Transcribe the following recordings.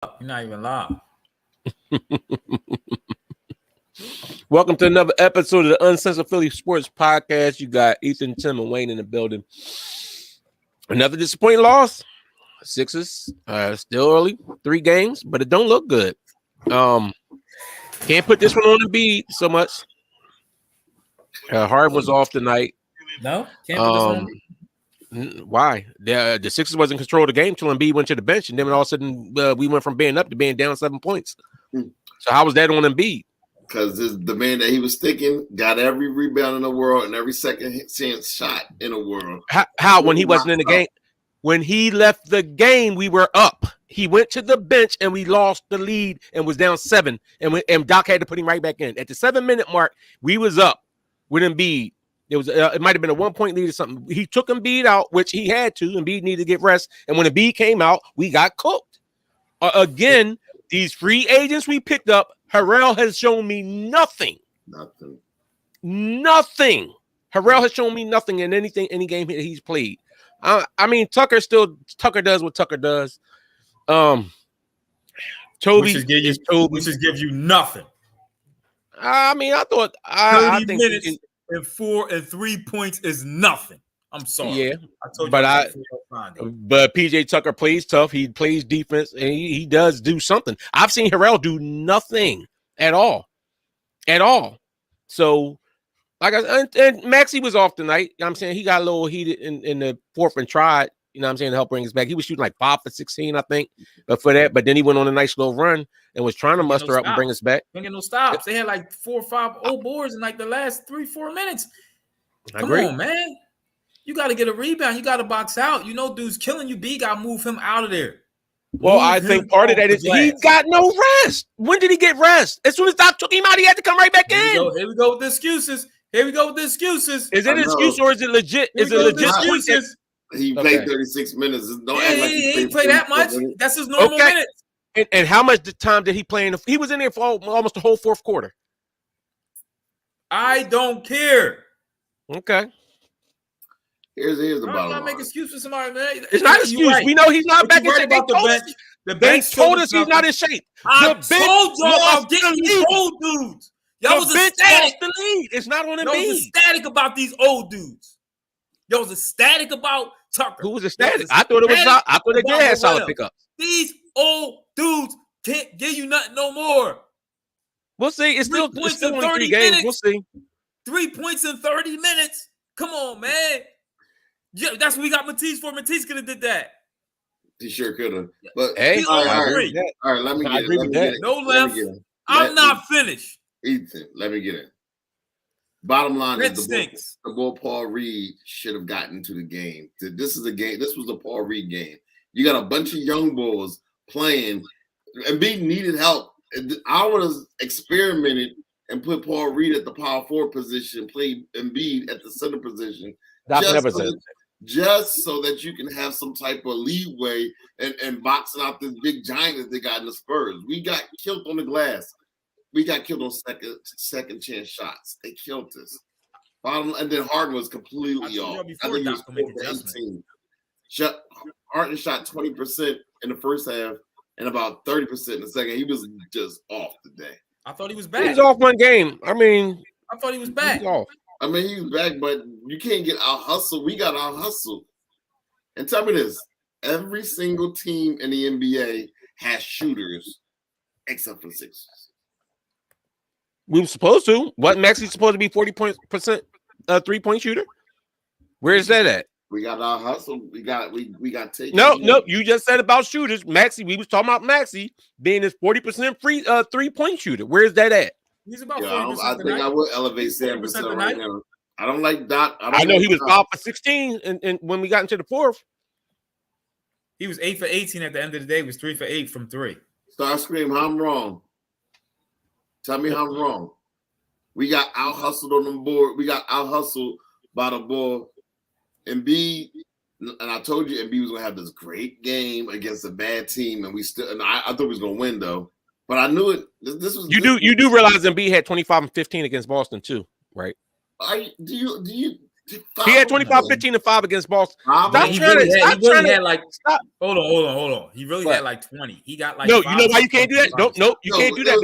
You're not even live. Welcome to another episode of the Uncensored Philly Sports Podcast. You got Ethan, Tim, and Wayne in the building. Another disappointing loss. Sixers, still early, 3 games, but it don't look good. Can't put this one on the beat so much. Harden was off tonight. No, can't put this one on. Why? The Sixers wasn't in control of the game till Embiid went to the bench, and then all of a sudden we went from being up to being down 7 points. So how was that on Embiid? Because the man that he was sticking got every rebound in the world and every second chance shot in the world. How when he wasn't in the game? When he left the game, we were up. He went to the bench and we lost the lead and was down 7. And Doc had to put him right back in. At the 7-minute mark, we was up with Embiid. It might have been a 1-point lead or something. He took Embiid out, which he had to. Embiid needed to get rest. And when Embiid came out, we got cooked. Again, these free agents we picked up, Harrell has shown me nothing. Nothing. Harrell has shown me nothing in any game he's played. I mean, Tucker does what Tucker does. Toby we should give you nothing. I mean, I thought 30 minutes and 4 and 3 points is nothing. I'm sorry. Yeah, I told you. But PJ Tucker plays tough. He plays defense, and he does do something. I've seen Harrell do nothing at all. So, like and Maxey was off tonight. You know what I'm saying he got a little heated in the fourth and tried. You know what I'm saying to help bring us back. He was shooting like 5 for 16, I think. But but then he went on a nice little run and was trying to muster up and bring us back. Didn't get no stops. They had like 4 or 5 old boards in like the last 3-4 minutes. Come on, man. You got to get a rebound. You got to box out. You know, dude's killing you. B got to move him out of there. Well, I think part of that is he got no rest. When did he get rest? As soon as Doc took him out, he had to come right back in. Here we go with the excuses. Is it an excuse or is it legit? Is it legit excuses? He played 36 minutes. He played that much. That's his normal minutes. And how much time did he play he was in there for almost the whole fourth quarter. I don't care. Okay. Here's the bottom line. I'm not making excuse for somebody, man. It's not an excuse. Right. We know he's not back in shape. The bench told us he's not in shape. I told y'all about getting these old dudes. Y'all was ecstatic. The lead. It's not on Embiid. Y'all was ecstatic about these old dudes. Y'all was ecstatic about Tucker. Who was ecstatic? I thought they did have solid pickups. These old dudes can't give you nothing no more. We'll see. It's still only 3 games. We'll see. 3 points in 30 minutes. Come on, man. Yeah, that's what we got Matisse for. Matisse could have did that. He sure could have. But hey, all right, let me get it. No left. I'm not finished. Ethan, let me get it. Bottom line is the boy Paul Reed should have gotten to the game. This is the game. This was the Paul Reed game. You got a bunch of young boys playing. Embiid needed help. I would have experimented and put Paul Reed at the power forward position, played Embiid at the center position. Just so that you can have some type of leeway and boxing out this big giant that they got in the Spurs. We got killed on the glass. We got killed on second chance shots. They killed us. And then Harden was completely off. I think he was 4 for 18. Harden shot 20% in the first half and about 30% in the second. He was just off today. I thought he was back. He was off one game. I thought he was back. He's back, but you can't get out hustle. We got out hustle. And tell me this: every single team in the NBA has shooters, except for the Sixers. We were supposed to. Wasn't Maxey supposed to be 40% 3-point shooter? Where is that at? We got our hustle. We got taken. No. You just said about shooters. Maxey. We was talking about Maxey being his 40% free 3-point shooter. Where is that at? He's about 40%. I think I will elevate Sam right now. I don't like Doc. I know he was 5 for 16, and when we got into the fourth, he was 8 for 18 at the end of the day. He was 3 for 8 from 3. Start screaming! I'm wrong. Tell me how I'm wrong. We got out hustled on the board. We got out hustled by the ball. Embiid, and I told you Embiid was gonna have this great game against a bad team, and I thought he was gonna win though. But I knew it. This was you do realize Embiid had 25 and 15 against Boston too, right? Do you He had 25, 15, and 5 against Boston. Stop He really had like hold on. He really had like 20. He got like no. You know why you can't do that? No, you can't do that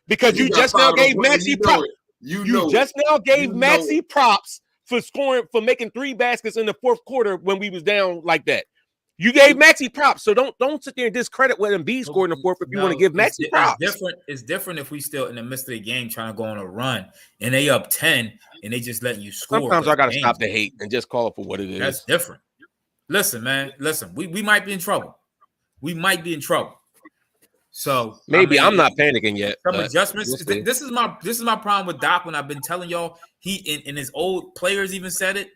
because you just now gave Maxey props. You just now gave Maxey props for making 3 baskets in the fourth quarter when we was down like that. You gave Maxey props, so don't sit there and discredit what Embiid scored in the fourth if you want to give Maxey props. It's different if we still in the midst of the game trying to go on a run and they up 10 and they just letting you score. Sometimes I gotta stop the hate and just call it for what it is. That's different. Listen, man. We might be in trouble. We might be in trouble. So maybe I'm not panicking yet. Some adjustments. This is my problem with Doc. When I've been telling y'all, he in his old players even said it.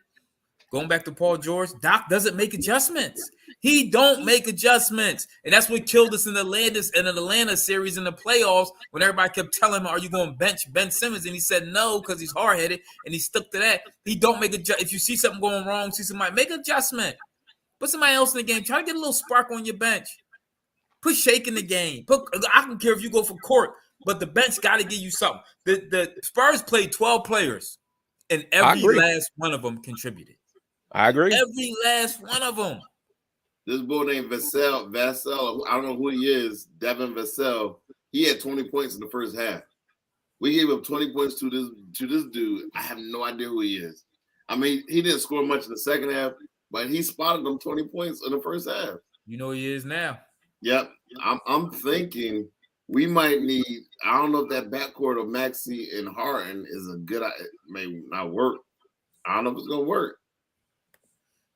Going back to Paul George, Doc doesn't make adjustments. He don't make adjustments, and that's what killed us in the Atlanta series in the playoffs when everybody kept telling him, "Are you going to bench Ben Simmons?" And he said no because he's hard headed, and he stuck to that. He don't make if you see something going wrong, see somebody make an adjustment. Put somebody else in the game. Try to get a little spark on your bench. Put Shake in the game. I don't care if you go for court, but the bench got to give you something. The Spurs played 12 players, and every last one of them contributed. I agree. Every last one of them. This boy named Vassell, I don't know who he is, Devin Vassell. He had 20 points in the first half. We gave up 20 points to this dude. I have no idea who he is. I mean, he didn't score much in the second half, but he spotted them 20 points in the first half. You know who he is now. Yep. I'm thinking we might need, I don't know if that backcourt of Maxey and Harden is a good, it may not work. I don't know if it's going to work.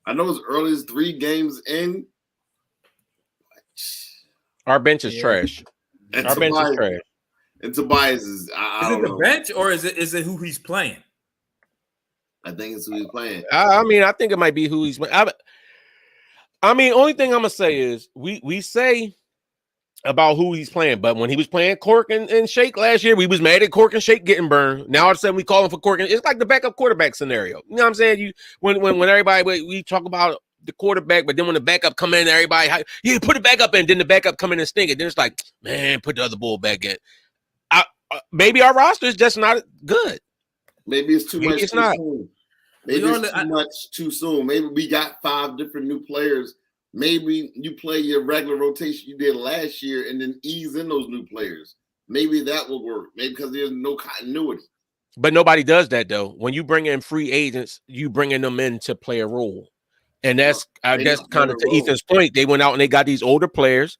I know as early as 3 games in. Our bench is trash. Our bench is trash. And Tobias is, I don't know. Is it the bench or is it who he's playing? I think it's who he's playing. I mean, I think it might be who he's playing. I mean, only thing I'm going to say is we say about who he's playing, but when he was playing Cork and Shake last year, we was mad at Cork and Shake getting burned. Now all of a sudden we call him for Cork, and it's like the backup quarterback scenario. You know what I'm saying? When everybody we talk about the quarterback, but then when the backup come in, everybody put the backup in, then the backup come in and stink it. Then it's like, man, put the other bull back in. Maybe our roster is just not good. Maybe it's too much. It's not. Soon. Maybe it's too much too soon. Maybe we got 5 different new players. Maybe you play your regular rotation you did last year and then ease in those new players. Maybe that will work. Maybe because there's no continuity. But nobody does that, though. When you bring in free agents, you bringing them in to play a role. And that's, I guess, kind of to Ethan's point. They went out and they got these older players.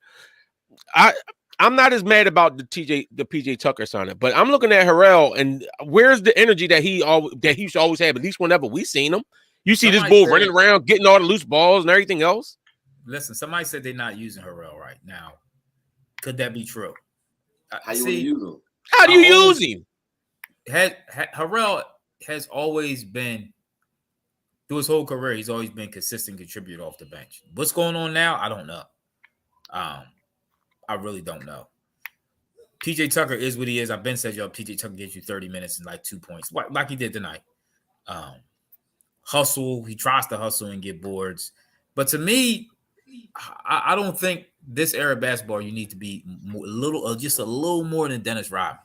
I'm not as mad about the PJ Tucker signing, but I'm looking at Harrell, and where's the energy that he used to always have, at least whenever we seen him? You see this bull running around, getting all the loose balls and everything else. Listen, somebody said they're not using Harrell right now. Could that be true? How do you use him? How do you use him? Harrell has always been, through his whole career, he's always been consistent contributor off the bench. What's going on now? I don't know. I really don't know. PJ Tucker is what he is. I've been said, PJ Tucker gives you 30 minutes and like 2 points, like he did tonight. Hustle. He tries to hustle and get boards. But to me, I don't think this era of basketball you need to be just a little more than Dennis Rodman.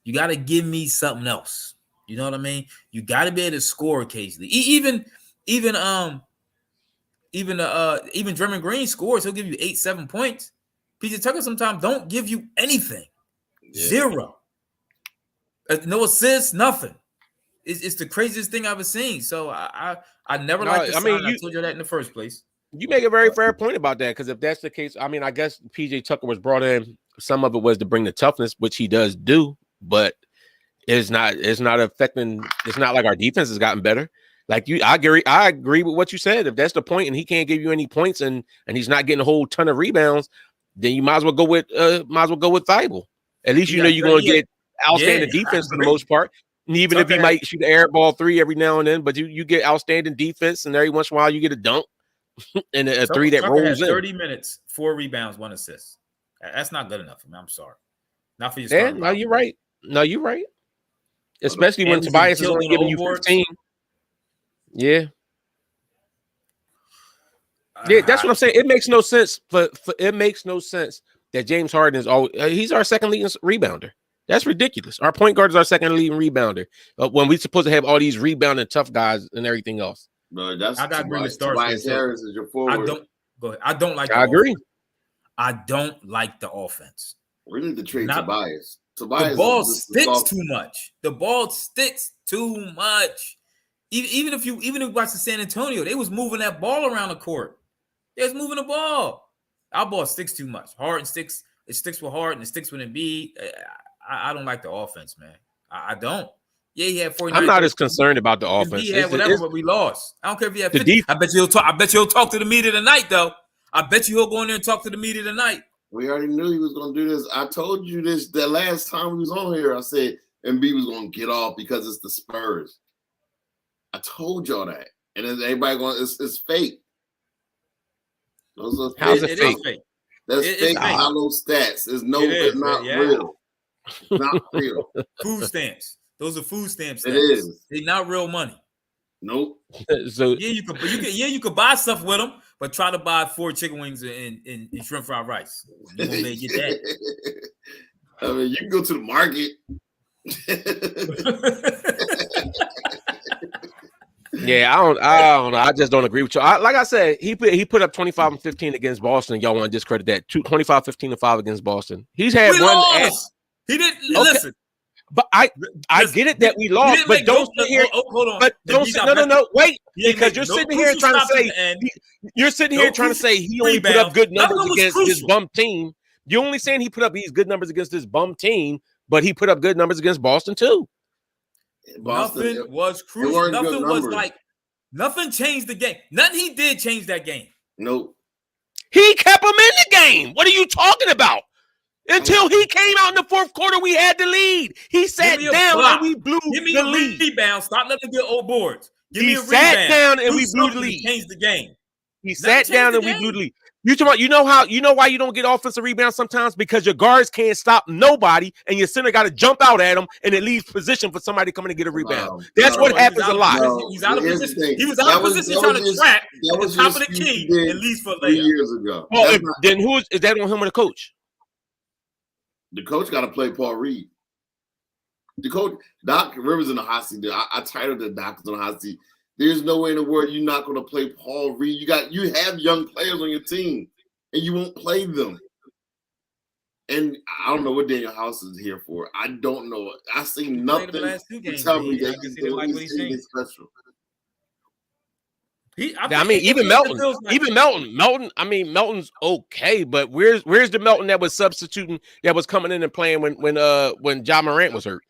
You got to give me something else. You know what I mean? You got to be able to score occasionally. Even Draymond Green scores. He'll give you 8-7 points. PJ Tucker sometimes don't give you anything. Yeah. 0. No assists, nothing. It's the craziest thing I've ever seen. So I never liked the sign. I told you that in the first place. You make a very fair point about that, because if that's the case, I mean, I guess PJ Tucker was brought in. Some of it was to bring the toughness, which he does do, but it's not affecting. It's not like our defense has gotten better. Like I agree with what you said. If that's the point, and he can't give you any points, and he's not getting a whole ton of rebounds, then you might as well go with Thibault. At least you know you're going to get outstanding defense for the most part. And even if he might shoot an air ball 3 every now and then, but you get outstanding defense, and every once in a while you get a dunk and a 3 that rolls in. 30 minutes, 4 rebounds, 1 assist. That's not good enough for me. I'm sorry. Not for your starting. No, you're right. No, you're right. Especially when Tobias is only giving you 15. Yeah. Yeah, that's what I'm saying. It makes no sense. It makes no sense that James Harden is always he's our second leading rebounder. That's ridiculous. Our point guard is our second leading rebounder when we're supposed to have all these rebounding tough guys and everything else. No, that's I got to agree with Tobias Harris is your forward. I don't like. I agree. I don't like the offense. We need to trade Tobias. The ball sticks too much. The ball sticks too much. Even if you watch the San Antonio, they was moving that ball around the court. They was moving the ball. Our ball sticks too much. Harden sticks. It sticks with Harden. It sticks with Embiid. I don't like the offense, man. I don't. Yeah, he had 49. I'm not as concerned about the offense. He had whatever, but we lost. I don't care if he had 50. I bet you he'll talk to the media tonight, though. I bet you he'll go in there and talk to the media tonight. We already knew he was going to do this. I told you this the last time we was on here. I said Embiid was going to get off because it's the Spurs. I told y'all that. And then everybody going, it's fake. Those are How's it fake? That's fake hollow stats. It's not real. It's not real. Food stamps. Those are food stamps. It is. They're not real money. Nope. So you could buy stuff with them, but try to buy 4 chicken wings and shrimp fried rice. You won't be able to get that. I mean, you can go to the market. Yeah, I don't know. I just don't agree with you. Like I said, he put up 25 and 15 against Boston. Y'all want to discredit that? 25, 15 and 5 against Boston. He's had one. Lost. He didn't listen. But I get it that we lost, but don't sit here. Hold on. But don't sit. No. Wait, because you're sitting here trying to say you're sitting here trying to say he only put up good numbers against his bum team. You're only saying he put up these good numbers against his bum team, but he put up good numbers against Boston too. Nothing was crucial. Nothing was like nothing changed the game. Nothing he did change that game. Nope. He kept him in the game. What are you talking about? Until he came out in the fourth quarter, we had the lead. He sat down and we blew the lead. Rebound. Stop letting him get old boards. He sat down and we blew the lead. Changed the game. He sat down and we blew the lead. You talking about, you know why you don't get offensive rebounds sometimes? Because your guards can't stop nobody, and your center got to jump out at them, and it leaves position for somebody coming to get a rebound. That's what happens a lot. He's out of position. He was out of position trying to trap at the top of the key and leaves for 3 years ago. Well, then is that on him or the coach? The coach got to play Paul Reed. The coach, Doc Rivers in the hot seat. I titled the Doc's in the hot seat. There's no way in the world you're not going to play Paul Reed. You have young players on your team, and you won't play them. And I don't know what Daniel House is here for. I don't know. I see nothing to tell me that he's doing anything special. Even Melton. I mean, Melton's okay, but where's the Melton that was substituting, that was coming in and playing when Ja Morant was hurt?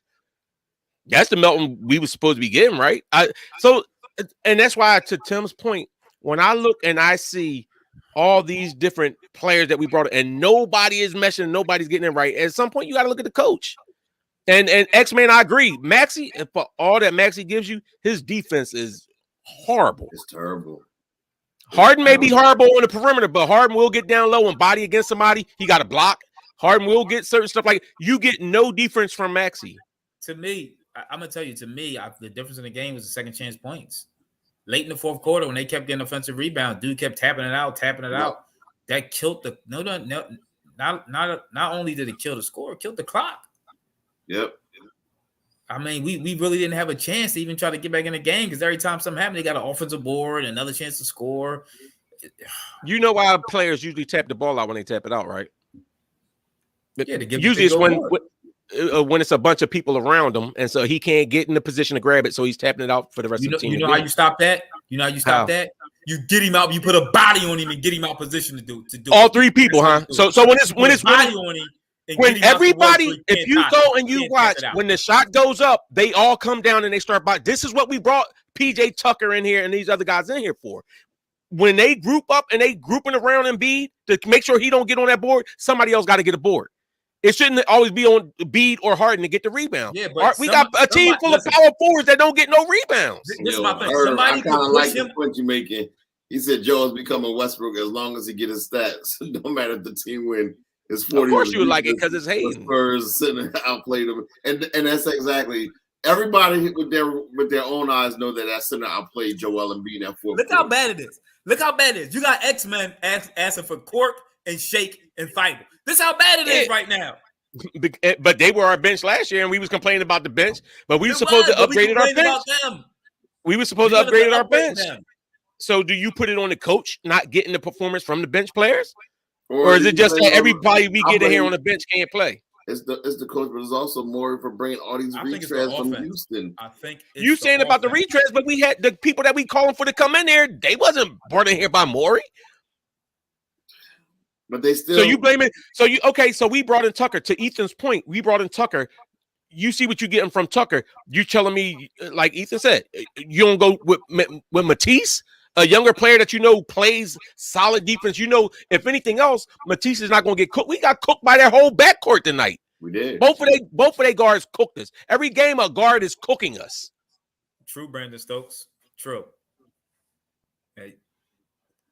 That's the Melton we were supposed to be getting, right? And that's why, to Tim's point, when I look and I see all these different players that we brought, and nobody is meshing, nobody's getting it right. At some point, you got to look at the coach. And X-Man, I agree. Maxey, for all that Maxey gives you, his defense is horrible. It's terrible. Harden may be horrible on the perimeter, but Harden will get down low and body against somebody. He got a block. Harden will get certain stuff like you get no defense from Maxey. To me, I'm gonna tell you. To me, the difference in the game was the second chance points. Late in the fourth quarter, when they kept getting offensive rebound, dude kept tapping it out. That killed the not only did it kill the score, it killed the clock. Yep. I mean, we really didn't have a chance to even try to get back in the game because every time something happened, they got an offensive board, another chance to score. You know why players usually tap the ball out when they tap it out, right? Yeah, usually it's when it's a bunch of people around him, and so he can't get in the position to grab it, so he's tapping it out for the rest of the team. You know how you stop that? That? You get him out. You put a body on him and get him out position to do. All 3 people, huh? So when it's body on him. When everybody, if you go and you watch, when the shot goes up, they all come down and they start by. This is what we brought PJ Tucker in here and these other guys in here for. When they group up and they grouping around Embiid to make sure he don't get on that board, somebody else got to get a board. It shouldn't always be on Embiid or Harden to get the rebound. Yeah, but we got a team full of power forwards that don't get no rebounds. This is my thing. I kind of like the point you're making. He said Joe's becoming Westbrook as long as he get his stats. No matter if the team win. It's 40. Of course you would like it because it's Hayden. Spurs sitting outplayed them, and that's exactly everybody with their own eyes know that center outplayed Joel Embiid in that fourth. Look how bad it is. You got X-Men asking for Cork and Shake and Fiber. This is how bad it is right now. But they were our bench last year, and we was complaining about the bench. But we were supposed to but we upgrade our complained bench. about them. We were supposed We to wanted upgrade our upgrade bench. them. So do you put it on the coach not getting the performance from the bench players? Or is it just that everybody we get in here on the bench can't play? It's the coach, but it's also more for bringing all these retreads from Houston. I think you saying about the retreads, but we had the people that we calling for to come in there. They wasn't brought in here by Morey. But they still. So you blame it. So you okay? So we brought in Tucker. To Ethan's point, we brought in Tucker. You see what you're getting from Tucker. You telling me, like Ethan said, you don't go with Matisse, a younger player that you know plays solid defense. You know, if anything else, Matisse is not going to get cooked. We got cooked by their whole backcourt tonight. We did. Both of they guards cooked us. Every game, a guard is cooking us. True, Brandon Stokes. True. Hey,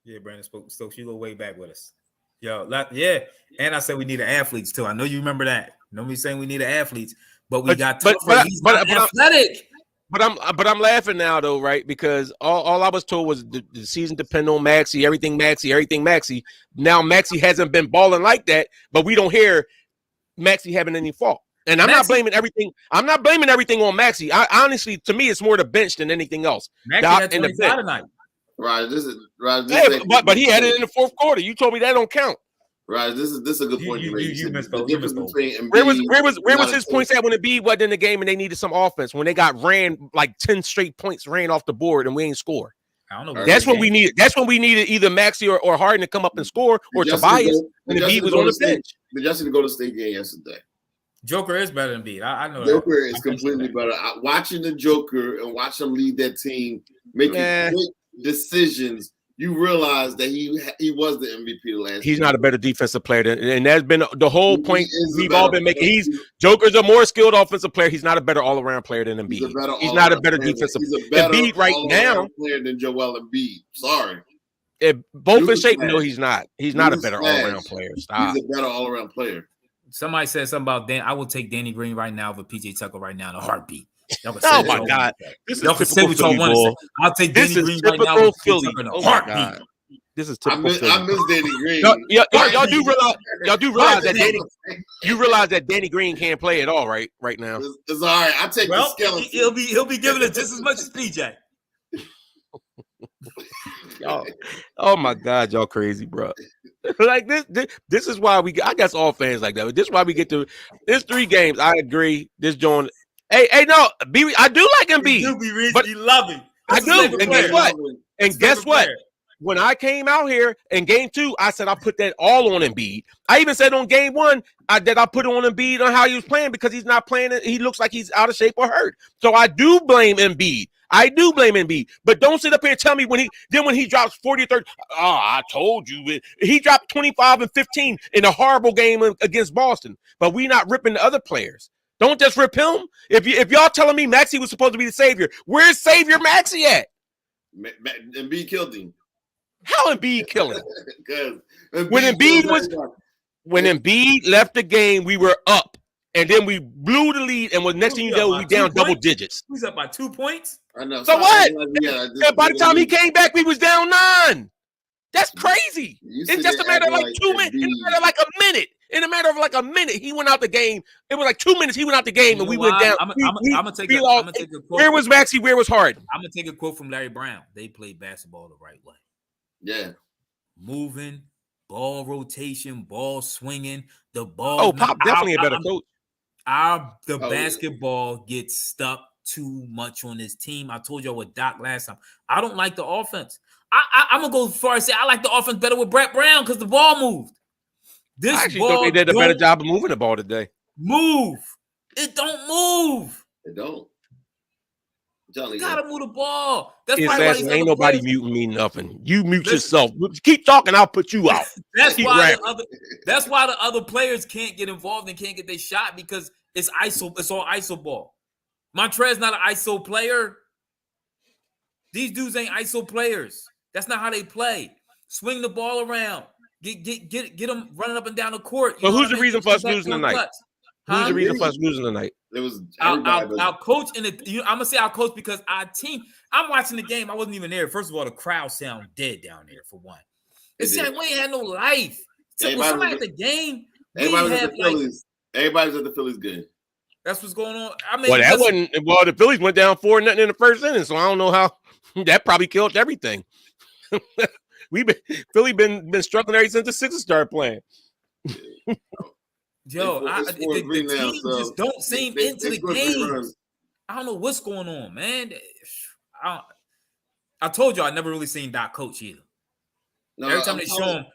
yeah, Brandon Stokes, you go way back with us. Yo, yeah. And I said we need athletes too. I know you remember that. Nobody's saying we need athletes, but we got he's not athletic. But I'm laughing now though, right? Because all I was told was the season depend on Maxey, everything Maxey. Now Maxey hasn't been balling like that, but we don't hear Maxey having any fault. And I'm not blaming everything. I'm not blaming everything on Maxey. I honestly, to me, it's more the bench than anything else. Maxey had 25 tonight. Right, but he had it in the fourth quarter. You told me that don't count. Right, this is a good point you made. You missed the difference between where was his points at when Embiid wasn't in the game and they needed some offense when they got ran like 10 straight points ran off the board and we ain't score. I don't know. That's when we needed. That's when we needed either Maxey or Harden to come up and score or Tobias when Embiid was on the bench. The Justin to go to state game yesterday. Joker is better than Embiid. I know Joker is completely better. Watching the Joker and watch him lead that team, making quick decisions. You realize that he was the MVP last year. He's not a better defensive player and that's been the whole point we've all been making. Joker's a more skilled offensive player. He's not a better all-around player than Embiid. He's not a better defensive player. Embiid right now player than Joel Embiid. Sorry. Both in shape, no, he's not. He's not a better all-around player. Stop. He's a better all-around player. Somebody said something about Dan. I will take Danny Green right now for PJ Tucker right now in a heartbeat. Oh my God! This is typical Philly. I'll take Danny Green right now with Philly in a heartbeat. This is typical. I miss Danny Green. Y'all do realize that Danny. You realize that Danny Green can't play at all, right now. It's all right. I take the skeleton. He'll be giving it just as much as PJ. Y'all, oh my God, y'all crazy, bro. Like this is why I guess all fans like that. This is why we get to this 3 games. I agree. This joint. Hey, no, I do like Embiid. But you love him. I do. And guess what? When I came out here in game 2, I said I put that all on Embiid. I even said on game 1 that I put it on Embiid on how he was playing because he's not playing. He looks like he's out of shape or hurt. So I do blame Embiid. But don't sit up here and tell me when he drops 40 or 30. I told you. He dropped 25 and 15 in a horrible game against Boston. But we not ripping the other players. Don't just rip him. If y'all telling me Maxey was supposed to be the savior, where's Savior Maxey at? Embiid killed him. How Embiid killed him? When Embiid left the game, we were up. And then we blew the lead, and next thing you know, we down double digits. He's up by 2 points. I know. So what? And by the time he came back, we was down 9. That's crazy. It's just a matter of like 2 minutes. In a matter of like a minute. In a matter of like a minute, he went out the game. It was like 2 minutes. He went out the game, and we went down. I'm gonna take a quote. Where was Maxey? Where was Harden? I'm gonna take a quote from Larry Brown. They played basketball the right way. Yeah, moving, ball rotation, ball swinging. The ball. Oh, Pop definitely a better coach. Basketball gets stuck too much on this team. I told y'all with Doc last time. I don't like the offense. I'm gonna go as far as say I like the offense better with Brett Brown because the ball moved. I actually thought they did a better job of moving the ball today. Move. It don't move. It don't. You gotta move the ball. That's why ain't nobody muting me nothing. You mute yourself. Keep talking, I'll put you out. That's why the other players can't get involved and can't get their shot because it's ISO. It's all ISO ball. Montrez's not an ISO player. These dudes ain't ISO players. That's not how they play. Swing the ball around. Get them running up and down the court. So who's the reason for us losing tonight? Who's the reason for us losing tonight? It was our coach in the. I'm gonna say our coach because our team. I'm watching the game. I wasn't even there. First of all, the crowd sound dead down there for one. It said we ain't had no life. So when somebody at the game, we had like Everybody's at the Phillies game. That's what's going on. I mean, Well, that wasn't. Well, the Phillies went down 4-0 in the first inning, so I don't know how that probably killed everything. Philly been struggling ever since the Sixers started playing. Yo, the team just don't seem into the game. I don't know what's going on, man. I told you I never really seen Doc coach either. No, every time they show him,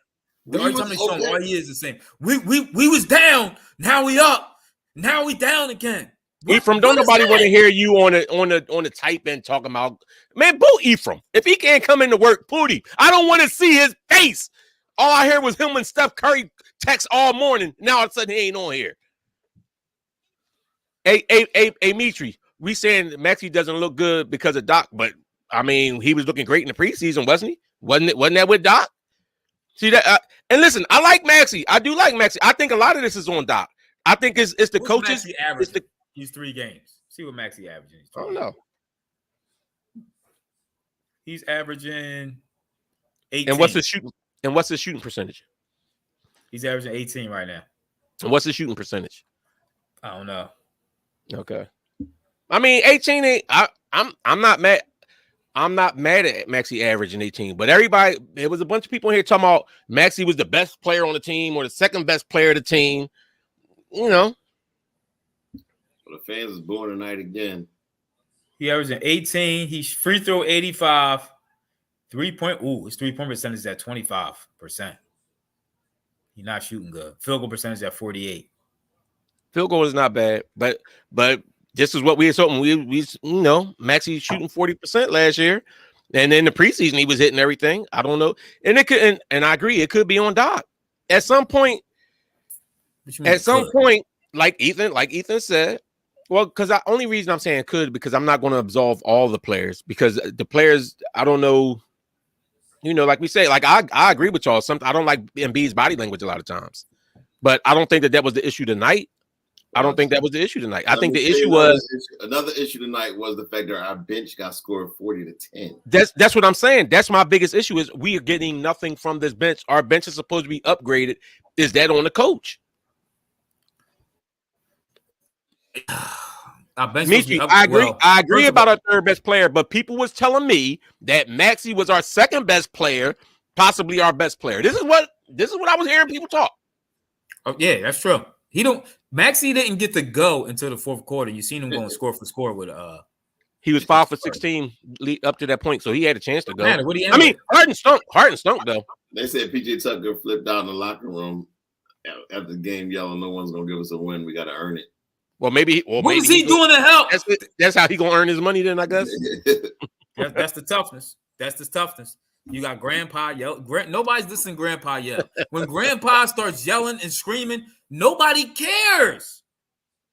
all he is the same. We was down, now we up, now we down again. Ephraim, don't nobody want to hear you on the type end talking about, man, boo Ephraim. If he can't come into work, Pootie, I don't want to see his face. All I heard was him and Steph Curry text all morning. Now all of a sudden he ain't on here. Hey, Mitri, we saying Maxey doesn't look good because of Doc, but I mean, he was looking great in the preseason, wasn't he? Wasn't that with Doc? See that? And listen, I like Maxey. I do like Maxey. I think a lot of this is on Doc. I think it's the coaches. He's 3 games. See what Maxey averaging. I don't know. He's averaging 18. And what's his shooting percentage? He's averaging 18 right now. And what's his shooting percentage? I don't know. Okay. I mean, 18 ain't. I'm not mad. I'm not mad at Maxey averaging 18, but everybody, there was a bunch of people in here talking about Maxey was the best player on the team or the second best player of the team. You know. Well, the fans is booing tonight again. He averaging 18. He's free throw 85. 3-point. His 3-point percentage is at 25%. He's not shooting good. Field goal percentage at 48. Field goal is not bad, but this is what we had hoping. We Maxey shooting 40% last year, and in the preseason he was hitting everything. I don't know, and it could, and I agree, it could be on Doc at some point. At some point, like Ethan said, well, because the only reason I'm saying could because I'm not going to absolve all the players because the players I don't know. Like we say, like I agree with y'all. I don't like Embiid's body language a lot of times, but I don't think that was the issue tonight. I don't think that was the issue tonight. I think the issue was another issue tonight was the fact that our bench got scored 40-10. That's what I'm saying. That's my biggest issue is we are getting nothing from this bench. Our bench is supposed to be upgraded. Is that on the coach? I agree. I agree about our third best player, but people was telling me that Maxey was our second best player, possibly our best player. This is what I was hearing people talk. Oh yeah, that's true. Maxey didn't get to go until the fourth quarter. You seen him going score for score with he was 5 for 16 up to that point, so he had a chance to go. Man, Harden stunk though. They said PJ Tucker flipped out in the locker room after the game, yelling, "No one's gonna give us a win. We got to earn it." Well, maybe. What is he doing to help? That's how he gonna earn his money. Then I guess that's the toughness. That's the toughness. You got Grandpa yell. Nobody's listening to Grandpa yell. When Grandpa starts yelling and screaming, nobody cares.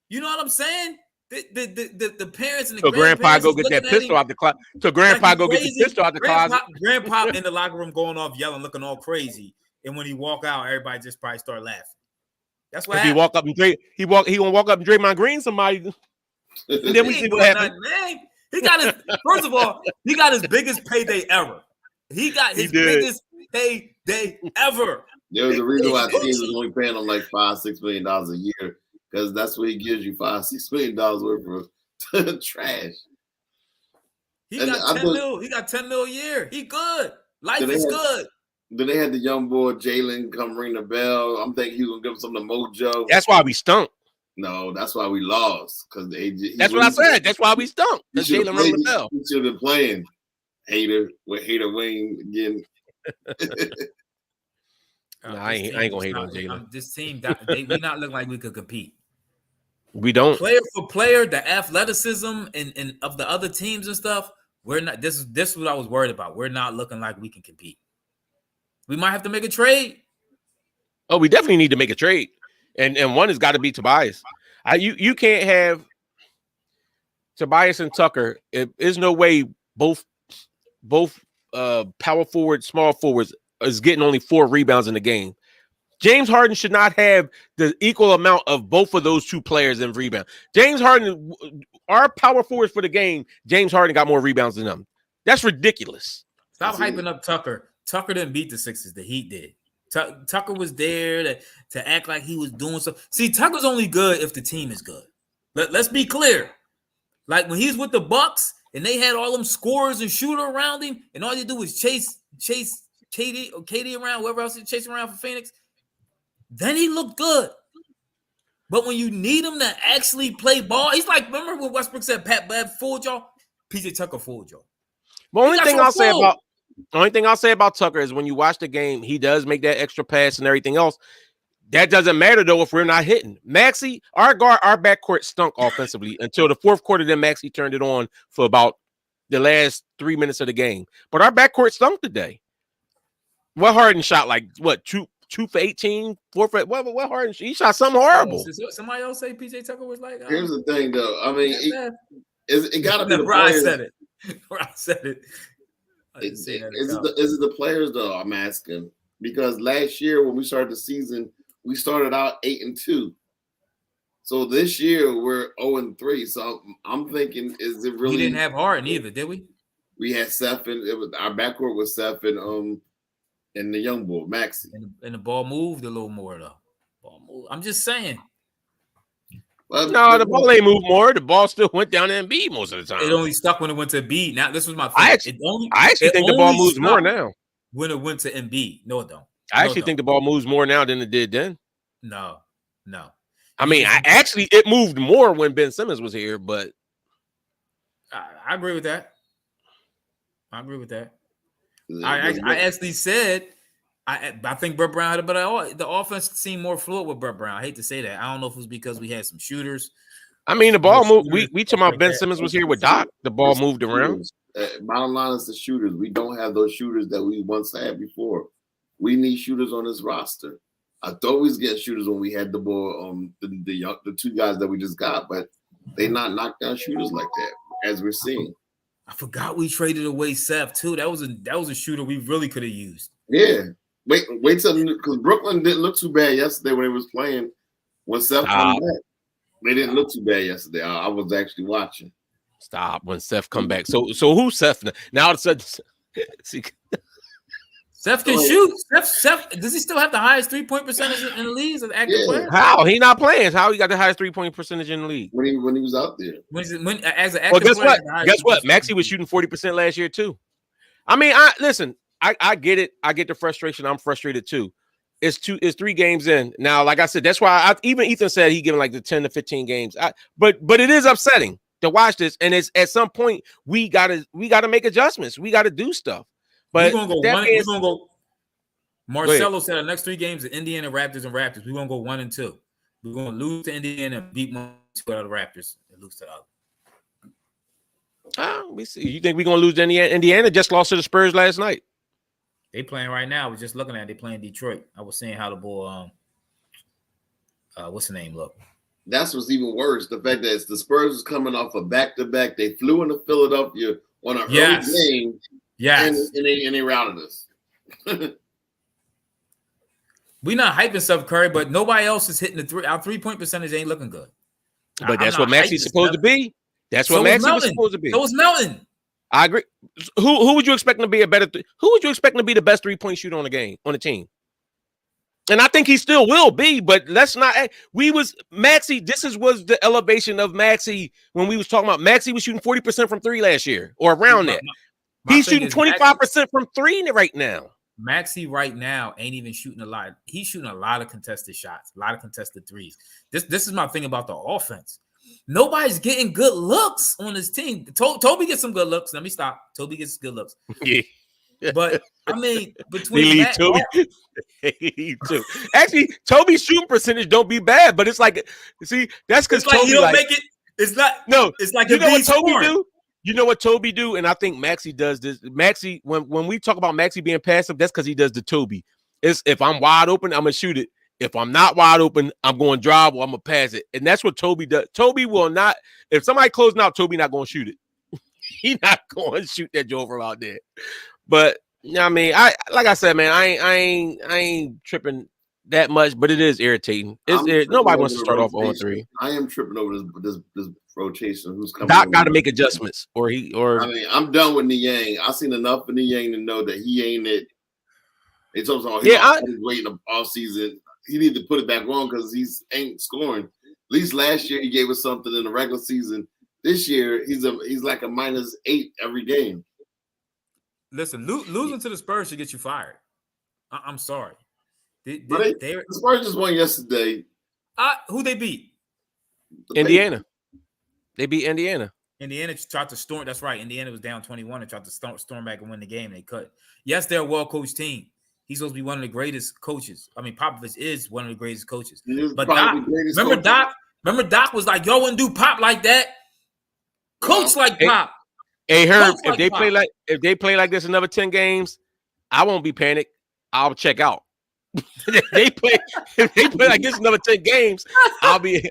You know what I'm saying? The parents and the Grandpa go get that pistol out the closet. So Grandpa go get the pistol out the closet. Grandpa in the locker room going off yelling, looking all crazy, and when he walk out, everybody just probably start laughing. That's what he walk up and he gonna walk up and Draymond Green somebody, and then we see what happens. He got his first of all, he got his biggest payday ever. He got his biggest payday ever. There was a reason why teams was only paying him like $5-6 million a year because that's what he gives you $5-6 million worth of trash. He got 10 mil. He got 10 mil a year. He good. Life is good. Then they had the young boy Jalen come ring the bell. I'm thinking he was gonna give him some of the mojo. That's why we stunk. No, that's why we lost. Because that's what I said. That's why we stunk. Jalen rang the bell. He should have been playing. Hater Wayne again. I ain't gonna hate on Jalen. This team, we not look like we could compete. We don't. Player for player, the athleticism and of the other teams and stuff. We're not. This is what I was worried about. We're not looking like we can compete. We might have to make a trade. Oh, we definitely need to make a trade, and one has got to be Tobias. You can't have Tobias and Tucker. There's no way both power forward, small forwards is getting only 4 rebounds in the game. James Harden should not have the equal amount of both of those two players in rebound. James Harden, our power forwards for the game, James Harden got more rebounds than them. That's ridiculous. Stop hyping up Tucker. Tucker didn't beat the Sixers. The Heat did. Tucker was there to act like he was doing something. See, Tucker's only good if the team is good. Let's be clear. Like when he's with the Bucks and they had all them scorers and shooter around him, and all you do is chase Katie around, whoever else he's chasing around for Phoenix, then he looked good. But when you need him to actually play ball, he's like, remember when Westbrook said Pat Bev fooled y'all? PJ Tucker fooled y'all. The only thing I'll say about Tucker is when you watch the game, he does make that extra pass and everything else. That doesn't matter though if we're not hitting. Maxey, our backcourt stunk offensively until the fourth quarter. Then Maxey turned it on for about the last 3 minutes of the game. But our backcourt stunk today. What Harden shot like what 2 for 18, 4 for what Harden? He shot something horrible. Somebody else say PJ Tucker was like. Here's the thing, though. I mean, it got to be the Brian players. said it. Brian said it. Is it the players though? I'm asking because last year when we started the season, we started out 8-2. So this year we're 0-3. So I'm thinking, is it really? We didn't have Harden either, did we? We had Seth and our backcourt was Seth and the young boy Maxey. And the ball moved a little more though. I'm just saying. No, the ball ain't moved more. The ball still went down to Embiid most of the time. It only stuck when it went to Embiid. Now this was my thing. I actually think the ball moves more now. When it went to Embiid. No, it don't. I actually think the ball moves more now than it did then. No. I mean, it moved more when Ben Simmons was here, but I agree with that. I actually said I think Brett Brown had it, but the offense seemed more fluid with Brett Brown. I hate to say that. I don't know if it was because we had some shooters. I mean, the ball moved. We talking about Ben Simmons was here with Doc. The ball moved around. Bottom line is the shooters. We don't have those shooters that we once had before. We need shooters on this roster. I thought we was getting shooters when we had the ball, the two guys that we just got, but they not knock down shooters like that, as we're seeing. I forgot we traded away Seth too. That was a shooter we really could have used. Yeah. Wait till because Brooklyn didn't look too bad yesterday when they was playing. When Seth come back, they didn't look too bad yesterday. I was actually watching. Stop when Seth come back. So who's Seth now? All of a sudden, Seth can shoot. Seth, does he still have the highest 3-point percentage in the league as an active player? How he not playing? How he got the highest 3-point percentage in the league? When he was out there. When as an active player. Guess what? Maxey was shooting 40% last year too. I mean, listen. I get it. I get the frustration. I'm frustrated too. It's 3 games in now. Like I said, that's why even Ethan said he given like the 10 to 15 games. But it is upsetting to watch this. And it's at some point we gotta make adjustments. We gotta do stuff. But we're gonna go. Marcelo said the next 3 games: the Indiana Raptors and Raptors. We're gonna go 1-2. We're gonna lose to Indiana and beat 1 2 out of the Raptors and lose to the other. We see. You think we're gonna lose to Indiana? Indiana just lost to the Spurs last night. They playing right now. We're just looking at it. They playing Detroit. I was seeing how the boy, what's the name look? That's what's even worse. The fact that the Spurs was coming off a back-to-back. They flew into Philadelphia on an early game. Yes. And they routed us. We not hyping Steph Curry, but nobody else is hitting the 3. Our 3-point percentage ain't looking good. But that's what Maxey's supposed to be. That's what Maxey was supposed to be. So was Melton. I agree. Who would you expect to be who would you expect to be the best 3-point shooter on the team? And I think he still will be, but let's not. Maxey. This was the elevation of Maxey when we was talking about Maxey was shooting 40% from 3 last year or around that. He's shooting 25% from 3 right now. Maxey right now ain't even shooting a lot. He's shooting a lot of contested shots, a lot of contested threes. This is my thing about the offense. Nobody's getting good looks on this team. Toby gets some good looks. Let me stop. Toby gets good looks. Yeah. But I mean, between Toby, too. Actually, Toby's shooting percentage don't be bad, but it's like, see, that's because Toby he don't make it. It's not. No, it's like you know what Toby do. You know what Toby do, and I think Maxey does this. Maxey, when we talk about Maxey being passive, that's because he does the Toby. It's if I'm wide open, I'm gonna shoot it. If I'm not wide open, I'm going to drive or I'm going to pass it. And that's what Toby does. Toby will not, if somebody closing out, Toby not going to shoot it. He not going to shoot that joker out there. But, you know what I mean? Like I said, man, I ain't tripping that much, but it is irritating. Nobody wants to start off 0-3. I am tripping over this rotation. Who's coming? Doc got to make adjustments I mean, I'm done with Niang. I've seen enough of Niang to know that he ain't it. They told him, he's waiting the off season. He need to put it back on because he's ain't scoring. At least last year he gave us something in the regular season. This year he's like a -8 every game. Listen, losing to the Spurs should get you fired. I'm sorry. The Spurs just won yesterday. Who they beat? Indiana. They beat Indiana. Indiana tried to storm. That's right. Indiana was down 21 and tried to storm back and win the game. They cut. Yes, they're a well-coached team. He's supposed to be one of the greatest coaches. I mean, Popovich is one of the greatest coaches. But Doc, remember Doc was like, "Yo, wouldn't do Pop like that. Coach like Pop." Hey, Herb, if they play like this another 10 games, I won't be panicked. I'll check out. if they play like this another 10 games, I'll be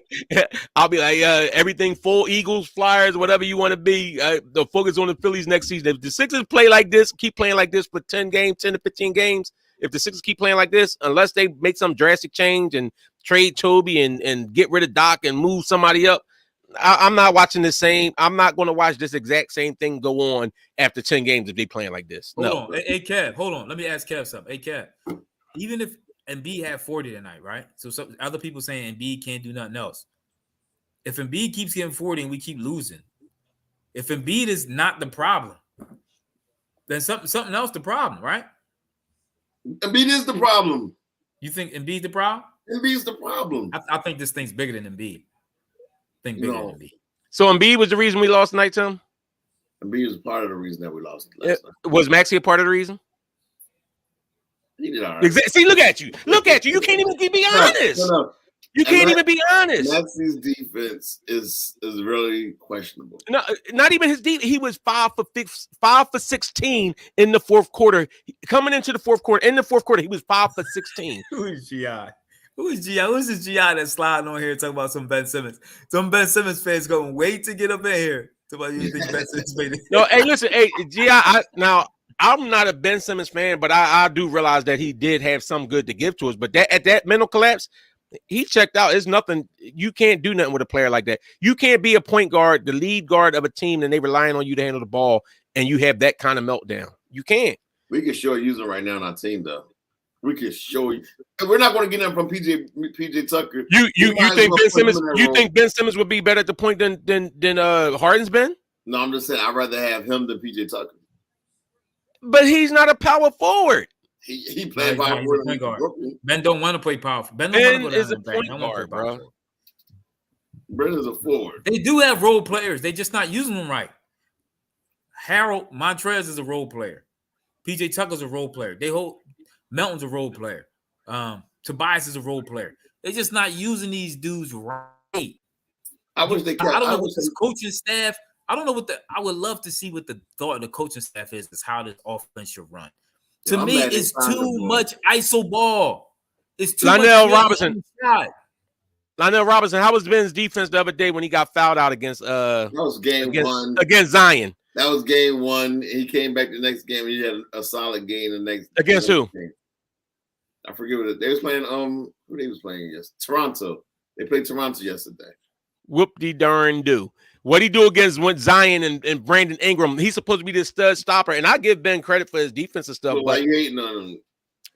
like everything full Eagles, Flyers, whatever you want to be. The focus on the Phillies next season. If the Sixers play like this, keep playing like this for 10 to 15 games. If the Sixers keep playing like this, unless they make some drastic change and trade Toby and get rid of Doc and move somebody up, I'm not watching the same. I'm not going to watch this exact same thing go on after 10 games if they playing like this. Hold on. Hey, Kev, hold on. Let me ask Kev something. Hey, Kev, even if Embiid had 40 tonight, right? So some other people saying Embiid can't do nothing else. If Embiid keeps getting 40 and we keep losing, if Embiid is not the problem, then something else the problem, right? Embiid is the problem. You think Embiid's the problem? Embiid's the problem. I think this thing's bigger than Embiid. Than Embiid. So Embiid was the reason we lost tonight, Tim? Embiid was part of the reason that we lost last night. Was Maxey a part of the reason? He did all right. See, look at you. You can't even be honest. No. You can't even be honest. Maxey's defense is really questionable. No, not even his defense. He was 5 for 16 in the fourth quarter. Coming into the fourth quarter, he was 5 for 16. Who is GI? Who's this GI that's sliding on here talking about some Ben Simmons? Some Ben Simmons fans going wait to get up in here. Talk about you think Ben Simmons made it. No, hey, listen, GI. I'm not a Ben Simmons fan, but I do realize that he did have some good to give to us. But at that mental collapse, he checked out. It's nothing. You can't do nothing with a player like that. You can't be a point guard, the lead guard of a team, and they relying on you to handle the ball, and you have that kind of meltdown. You can't. We can sure use him right now on our team, though. We can show you. We're not going to get him from PJ Tucker. You think Ben Simmons? You think Ben Simmons would be better at the point than Harden's been? No, I'm just saying I'd rather have him than PJ Tucker. But he's not a power forward. He played by point guard. Ben don't want to play powerful. Ben is a point guard, bro. Ben is a forward. They do have role players. They just not using them right. Harold Montrez is a role player. PJ Tucker's a role player. Melton's a role player. Tobias is a role player. They're just not using these dudes right. I wish they. I don't know what this coaching staff. I don't know I would love to see what the thought of the coaching staff is how this offense should run. To me, it's too much ISO ball. It's too Lionel much Robinson. Lionel Robinson, how was Ben's defense the other day when he got fouled out against that was game one against Zion? That was game one. He came back the next game and he had a solid game the next against who? Game. I forget what they was playing. Who they was playing? Yes, Toronto. They played Toronto yesterday. Whoop-de-darn-do. What he do against Zion and Brandon Ingram? He's supposed to be the stud stopper, and I give Ben credit for his defensive stuff. But why you hating on him?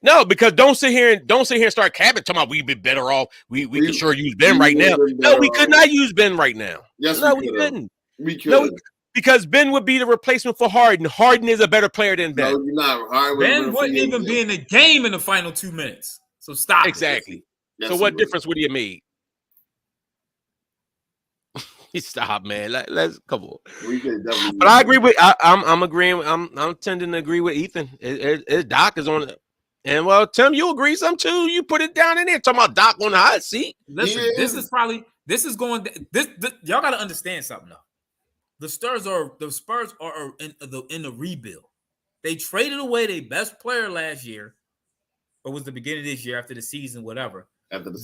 No, because don't sit here and start capping talking about we've been better off. We can sure use Ben right now. No, we could not use Ben right now. Yes, no, we couldn't. We could. No, because Ben would be the replacement for Harden. Harden is a better player than Ben. No, you're not. Ben wouldn't even be in the game in the final 2 minutes. So stop. Exactly. Yes, so what difference would he have made? Stop, man. Let's come on. But I agree with. I'm agreeing. I'm tending to agree with Ethan. Doc is on it, and well, Tim, you agree some too. You put it down in there talking about Doc on the hot seat. Listen, y'all got to understand something though. The Spurs are in the rebuild. They traded away their best player last year, or was the beginning of this year after the season, whatever.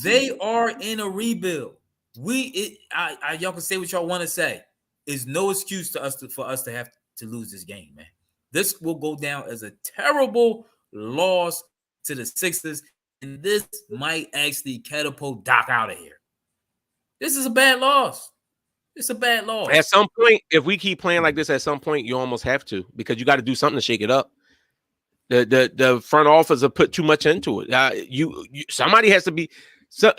They are in a rebuild. Y'all can say what y'all want to say. It's no excuse for us to have to lose this game, man. This will go down as a terrible loss to the Sixers, and this might actually catapult Doc out of here. This is a bad loss. It's a bad loss. At some point, if we keep playing like this, at some point you almost have to, because you got to do something to shake it up. The front office have put too much into it. Somebody has to be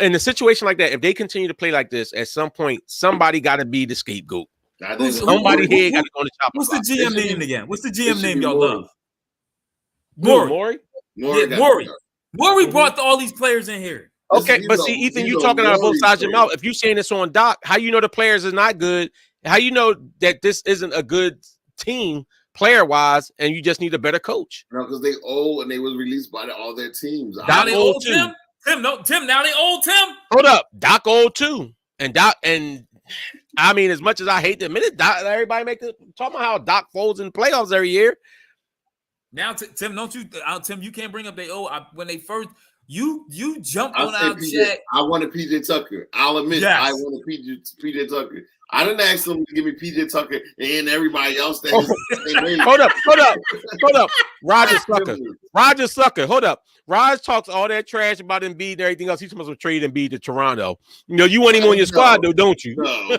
in a situation like that. If they continue to play like this, at some point, somebody got to be the scapegoat. Somebody here got to go on the chopping block. What's the GM name again? What's the GM name y'all love? Maury. Maury brought all these players in here. Okay, but see, Ethan, you talking out of both sides of your mouth. If you saying this on Doc, how you know the players is not good? How you know that this isn't a good team player-wise, and you just need a better coach? No, because they old and they was released by all their teams. Now they old Tim. Tim. Now they old Tim. Hold up, Doc old too, and I mean, as much as I hate to admit it, Doc, everybody talking about how Doc folds in playoffs every year. Now, Tim, Tim, you can't bring up they old when they first. You jumped on our chat. I wanted PJ Tucker. I'll admit, yes. I wanted PJ Tucker. I didn't ask them to give me PJ Tucker and everybody else that is the same age. Hold up. Roger Sucker. Hold up. Raj talks all that trash about Embiid and everything else. He's supposed to trade Embiid to Toronto. You know, you want him on your squad, though, don't you? No.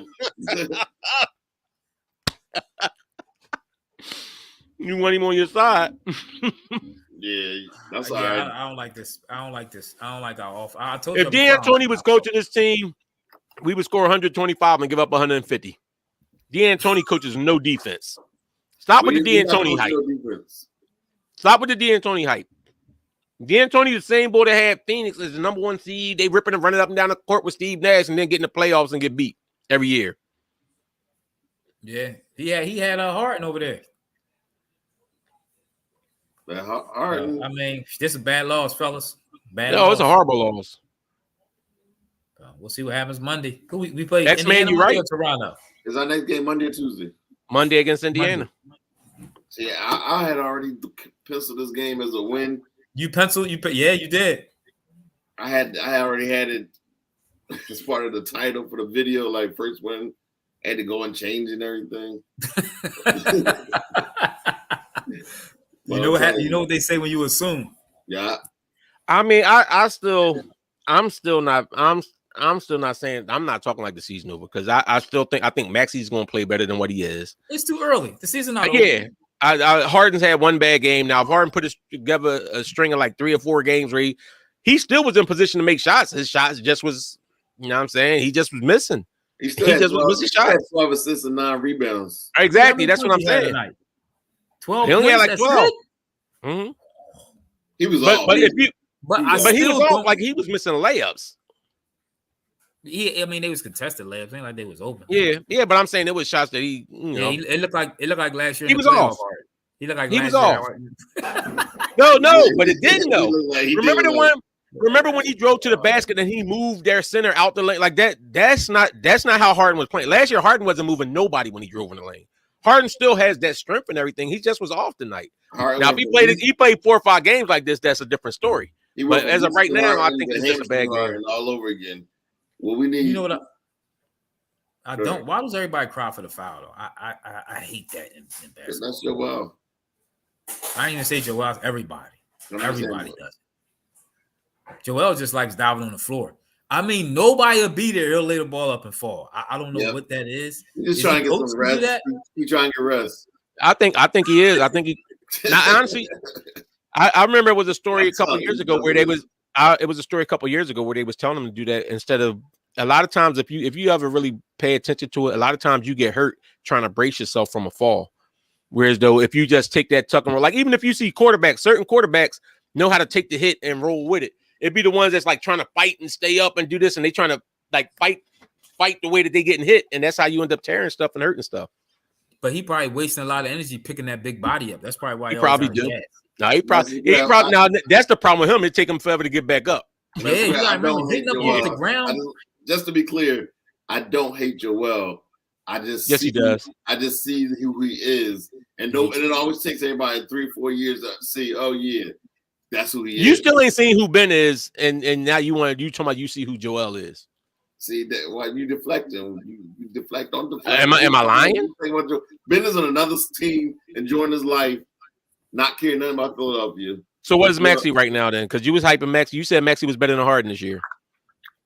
You want him on your side. Yeah, that's all right. I don't like this. I don't like our offer. I told you. If D'Antoni was coaching this team, we would score 125 and give up 150. D'Antoni coaches no defense. Stop with the D'Antoni hype. Stop with the D'Antoni hype. D'Antoni, the same boy that had Phoenix as the number 1 seed. They ripping and running up and down the court with Steve Nash and then getting the playoffs and get beat every year. Yeah, he had a Harden over there. Harden. I mean, this is a bad loss, fellas. It's a horrible loss. We'll see what happens Monday. We play next man. You right? Toronto. Is our next game Monday or Tuesday? Monday against Indiana. See, I had already penciled this game as a win. You penciled? Yeah, you did. I already had it as part of the title for the video, like first win. I had to go and change and everything. You know what they say when you assume. Yeah. I mean, I'm still not saying I'm not talking like the season over because I think Maxey's going to play better than what he is. It's too early. The season not over. Yeah. Harden's had one bad game. Now, if Harden put together a string of like 3 or 4 games where he still was in position to make shots, his shots just was, you know what I'm saying? He just was missing. He just was missing shots. 12 assists and 9 rebounds. Exactly. That's what I'm saying. 12. He only had like 12. Mm-hmm. He was off. But he was off like he was missing layups. Yeah, I mean, they was contested layups. It ain't like they was open. Yeah, but I'm saying it was shots that he, you know. It looked like last year. He was off. He looked like he was off. No, but it didn't though. Remember when he drove to the basket and he moved their center out the lane like that? That's not how Harden was playing. Last year, Harden wasn't moving nobody when he drove in the lane. Harden still has that strength and everything. He just was off tonight. Now, if he played 4 or 5 games like this, that's a different story. But as of right now, I think it's just a bad game all over again. What we need, you know what? I don't. Why does everybody cry for the foul though? I hate that in basketball. That's Joel. I ain't even say Joel. Everybody does. Joel just likes diving on the floor. I mean, nobody will be there. He'll lay the ball up and fall. I don't know what that is. He's just trying to get some rest. He's trying to get rest. I think he is. I think he. Now, honestly, I remember it was a story a couple years ago where they was. It was a story a couple years ago where they was telling him to do that instead of. A lot of times, if you ever really pay attention to it, a lot of times you get hurt trying to brace yourself from a fall. Whereas though, if you just take that tuck and roll, like even if you see certain quarterbacks know how to take the hit and roll with it. It'd be the ones that's like trying to fight and stay up and do this, and they trying to like fight the way that they getting hit, and that's how you end up tearing stuff and hurting stuff. But he probably wasting a lot of energy picking that big body up. That's probably why he probably do. No, he probably now that's the problem with him. It take him forever to get back up. Yeah, you gotta remember hitting up off the ground. Just to be clear, I don't hate Joel. I just he does. I just see who he is, and it always takes everybody 3 or 4 years to see. Oh yeah, that's who he is. You still ain't seen who Ben is, and now you talking about you see who Joel is. See that? Why you deflecting? You deflect on deflect. Am I lying? Ben is on another team, enjoying his life, not caring nothing about Philadelphia. So what is Maxey right now then? Because you was hyping Maxey. You said Maxey was better than Harden this year.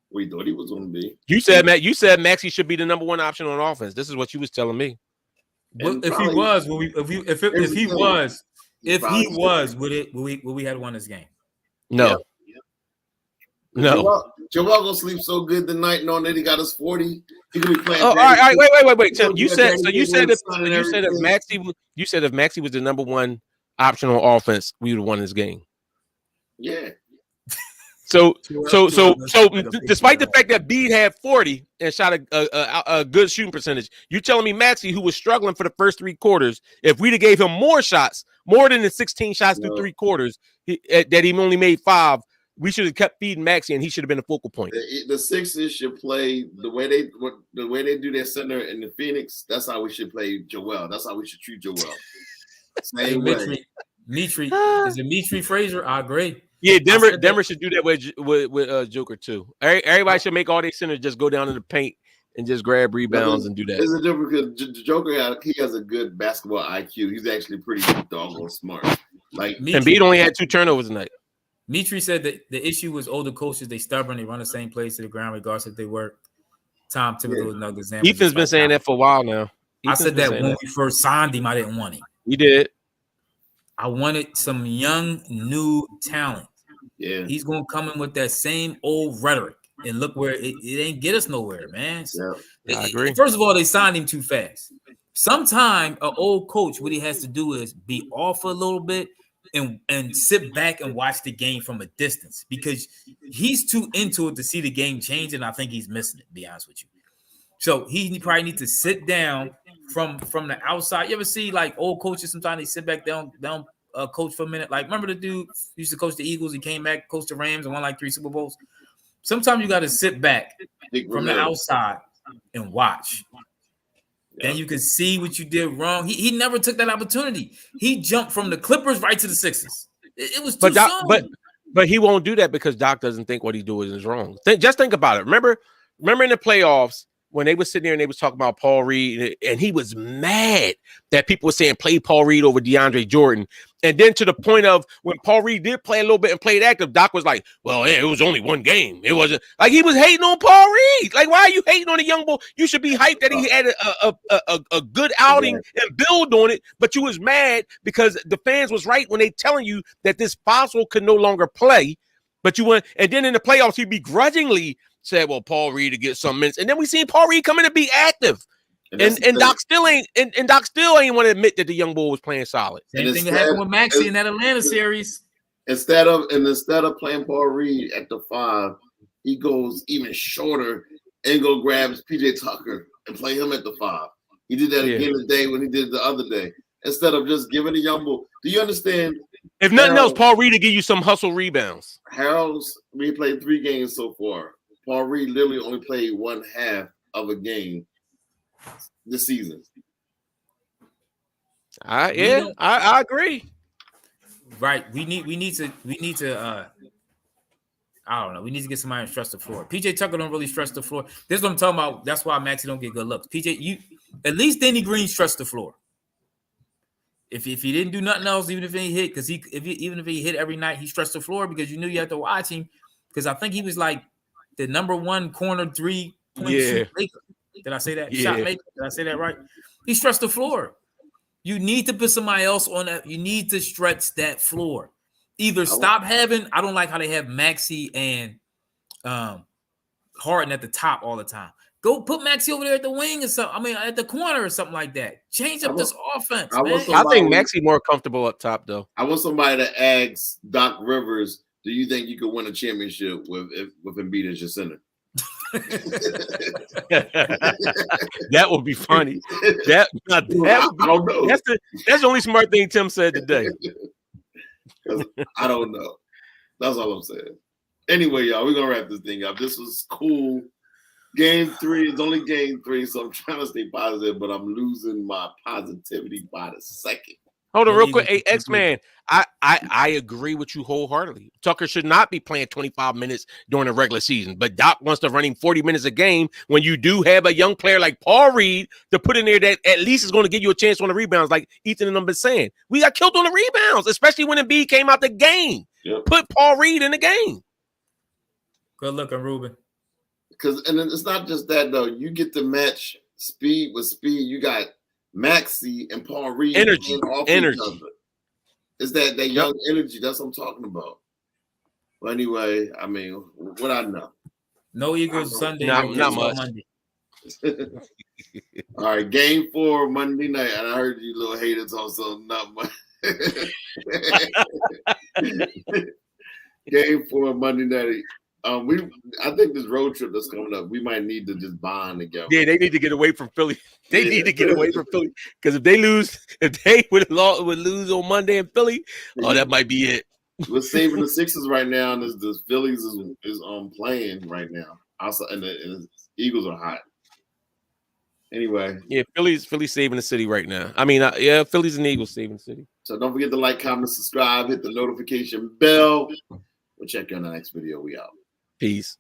We thought he was going to be. You said Maxey should be the number 1 option on offense. This is what you was telling me. Well, if he was, If he was, would we have won this game? No. Yeah. No. Joel gonna sleep so good tonight, knowing that he got us 40. He gonna be playing. Oh, all right, wait. So you said if Maxey was the number one option on offense, we would have won this game. Yeah. So despite the fact that Bede had 40 and shot a good shooting percentage, you telling me Maxey, who was struggling for the first 3 quarters, if we'd have gave him more shots, more than the 16 shots through 3 quarters, that he only made 5, we should have kept feeding Maxey and he should have been a focal point. The Sixers should play the way they do their center in the Phoenix. That's how we should play Joel. That's how we should treat Joel. Same way. Mitri, is it Mitri Frazier? I agree. Yeah, Denver should do that with Joker too. Everybody should make all their centers just go down in the paint and just grab rebounds and do that. There's a difference because Joker has a good basketball IQ. He's actually pretty doggone smart. Like Embiid only had 2 turnovers tonight. Mitri said that the issue was older coaches. They stubborn. They run the same plays to the ground regardless if they work. Tom Thibodeau is another example. Ethan's been saying that for a while now. I said that when we first signed him, I didn't want him. You did. I wanted some young, new talent. Yeah, he's gonna come in with that same old rhetoric, and look where it ain't get us nowhere, man. Yeah, I agree. First of all, they signed him too fast. Sometime an old coach, what he has to do is be off a little bit and sit back and watch the game from a distance because he's too into it to see the game change, and I think he's missing it. To be honest with you, so he probably needs to sit down from the outside. You ever see like old coaches? Sometimes they sit back down. Coach for a minute. Like, remember the dude used to coach the Eagles? He came back, coached the Rams, and won like 3 Super Bowls. Sometimes you got to sit back from the outside and watch. Yeah. And you can see what you did wrong. He never took that opportunity. He jumped from the Clippers right to the Sixers. It was too soon. But he won't do that because Doc doesn't think what he's doing is wrong. Just think about it. Remember in the playoffs when they were sitting there and they was talking about Paul Reed, and he was mad that people were saying play Paul Reed over DeAndre Jordan. And then to the point of when Paul Reed did play a little bit and played active, Doc was like, well, it was only 1 game. It wasn't like he was hating on Paul Reed. Like, why are you hating on a young boy? You should be hyped that he had a good outing and build on it. But you was mad because the fans was right when they telling you that this fossil could no longer play. But you went, and then in the playoffs, he begrudgingly said, well, Paul Reed to get some minutes. And then we seen Paul Reed come in and be active. And Doc still ain't want to admit that the young boy was playing solid. Same thing that happened with Maxey in that Atlanta series. Instead of playing Paul Reed at the 5, he goes even shorter and go grabs PJ Tucker and play him at the 5. He did that again today when he did the other day. Instead of just giving the young boy. Do you understand? If nothing else, Paul Reed will give you some hustle rebounds. We played 3 games so far. Paul Reed literally only played 1/2 of a game this season. I agree. Right. We need to I don't know. We need to get somebody to stretch the floor. PJ Tucker don't really stretch the floor. This is what I'm talking about. That's why Maxey don't get good looks. PJ, you at least Danny Green stretched the floor. If he didn't do nothing else, even if he hit, because even if he hit every night, he stretched the floor because you knew you had to watch him. Because I think he was like the number 1 corner 3-point shoot maker. Did I say that? Yeah. Shot maker. Did I say that right? He stretched the floor. You need to put somebody else on that. You need to stretch that floor. Either stop having. I don't like how they have Maxey and Harden at the top all the time. Go put Maxey over there at the wing or something. I mean, at the corner or something like that. Change up this offense. I think Maxey more comfortable up top though. I want somebody to ask Doc Rivers, do you think you could win a championship with Embiid as your center? That would be funny. That would be, I don't know. That's the only smart thing Tim said today. I don't know. That's all I'm saying. Anyway, y'all, we're gonna wrap this thing up. This was cool. Game 3 is only game 3, so I'm trying to stay positive, but I'm losing my positivity by the second. Hold on, real quick. Hey, X-Man, I agree with you wholeheartedly. Tucker should not be playing 25 minutes during the regular season, but Doc wants to run him 40 minutes a game when you do have a young player like Paul Reed to put in there that at least is going to give you a chance on the rebounds, like Ethan and them been saying. We got killed on the rebounds, especially when Embiid came out the game. Yep. Put Paul Reed in the game. Good looking, Ruben. And it's not just that, though. You get to match speed with speed. You got Maxey and Paul Reed energy. off each other. It's that young energy. That's what I'm talking about. But anyway, I mean, what I know. No Eagles Sunday. Not much. Monday. All right, Game 4 Monday night, and I heard you little haters also not much. Game 4 Monday night. I think this road trip that's coming up, we might need to just bond together. Yeah, they need to get away from Philly. They need to get away from Philly because if they would lose on Monday in Philly, that might be it. We're saving the Sixers right now, and the Phillies is playing right now. Also, and the Eagles are hot. Anyway, yeah, Philly's saving the city right now. I mean, Phillies and Eagles saving the city. So don't forget to like, comment, subscribe, hit the notification bell. We'll check you on the next video. We out. Peace.